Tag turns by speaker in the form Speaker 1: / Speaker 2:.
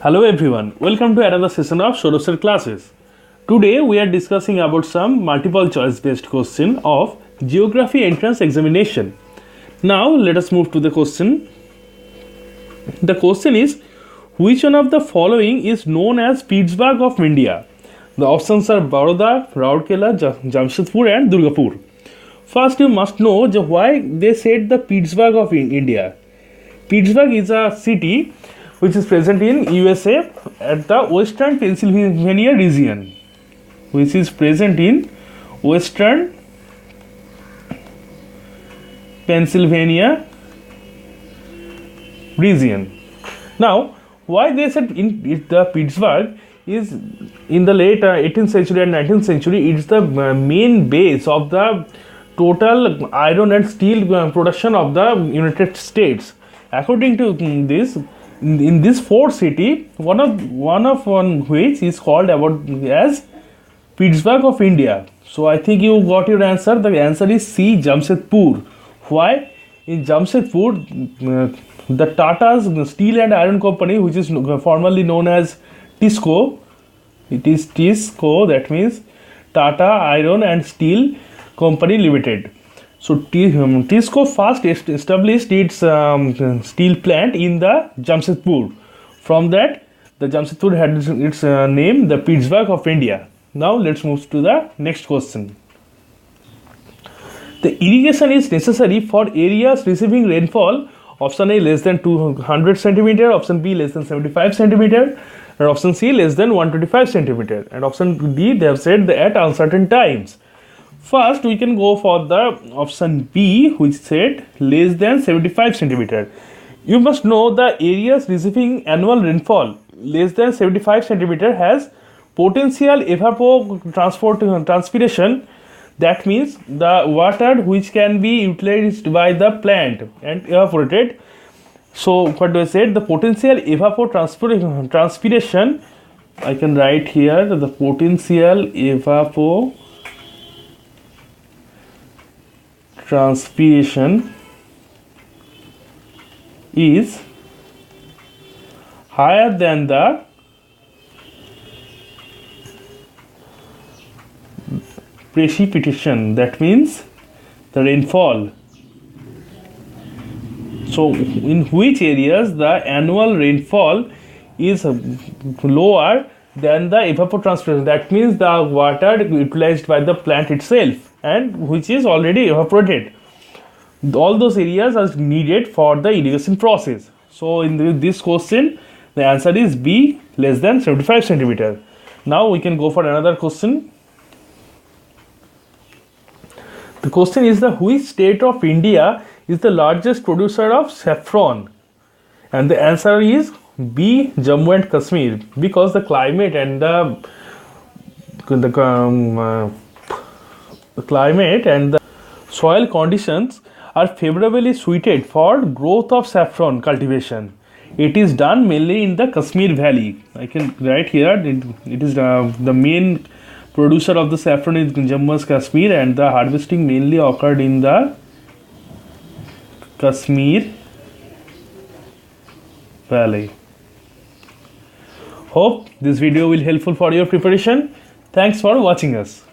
Speaker 1: Hello everyone, welcome to another session of Sourav's classes. Today we are discussing about some multiple choice based question of geography entrance examination. Now let us move to the question. The question is, which one of the following is known as Pittsburgh of India? The options are Baroda, Rourkela, Jamshedpur and Durgapur. First you must know why they said the Pittsburgh of India. Pittsburgh is a city which is present in USA at the western Pennsylvania region, which is present in western Pennsylvania region. Now, why they said the Pittsburgh is in the late 18th century and 19th century, it's the main base of the total iron and steel production of the United States. According to this, in this fourth city, one of which is called about as Pittsburgh of India. So I think you got your answer. The answer is C, Jamshedpur. Why? In Jamshedpur, the Tata's Steel and Iron Company, which is formerly known as TISCO, it is TISCO, that means Tata Iron and Steel Company Limited. So TISCO first established its steel plant in the Jamshedpur. From that, the Jamshedpur had its name, the Pittsburgh of India. Now let's move to the next question. The irrigation is necessary for areas receiving rainfall. Option A less than 200 centimeter, option B less than 75 centimeter, and option C less than 125 centimeter, and option D they have said that at uncertain times. First, we can go for the option B, which said less than 75 centimeter. You must know the areas receiving annual rainfall less than 75 centimeter has potential evapotranspiration. That means the water which can be utilized by the plant and evaporated. So, what do I say? The potential evapotranspiration. I can write here the potential evapotranspiration is higher than the precipitation, that means the rainfall. So in which areas the annual rainfall is lower than the evapotranspiration, that means the water utilized by the plant itself and which is already evaporated. All those areas are needed for the irrigation process. So in this question, the answer is B, less than 75 centimeter. Now we can go for another question. The question is, the which state of India is the largest producer of saffron? And the answer is B, Jammu and Kashmir, because the climate and the climate and the soil conditions are favorably suited for growth of saffron cultivation. It is done mainly in the Kashmir Valley. I can write here, it is the main producer of the saffron is Jammu and Kashmir, and the harvesting mainly occurred in the Kashmir Valley. Hope this video will helpful for your preparation. Thanks for watching us.